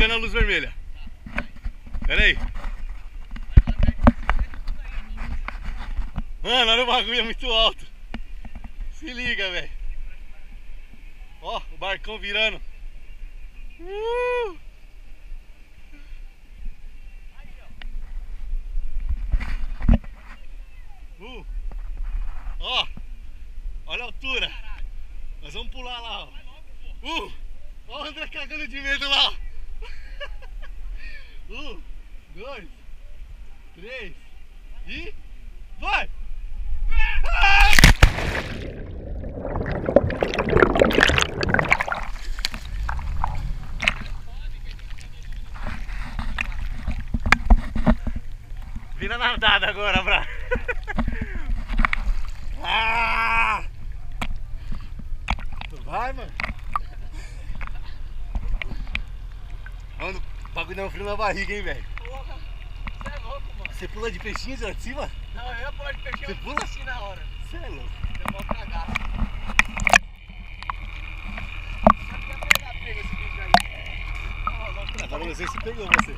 pegando a luz vermelha. Pera aí. Mano, olha o bagulho, é muito alto. Se liga, velho. Ó, o barcão virando. Ó, olha a altura. Nós vamos pular lá, ó. Ó o André cagando de medo lá, ó. 1, 2, 3 e vai! Vira nadada agora, Bra. Vai, mano. Mano, o bagulho dá um frio na barriga, hein, velho. Porra, você é louco, mano. Você pula de peixinho lá de cima? Não, eu ia pular de peixinho. Você pula assim na hora. Você é louco. Eu vou cagar. Pega esse vídeo aí. Agora eu não sei se pegou você.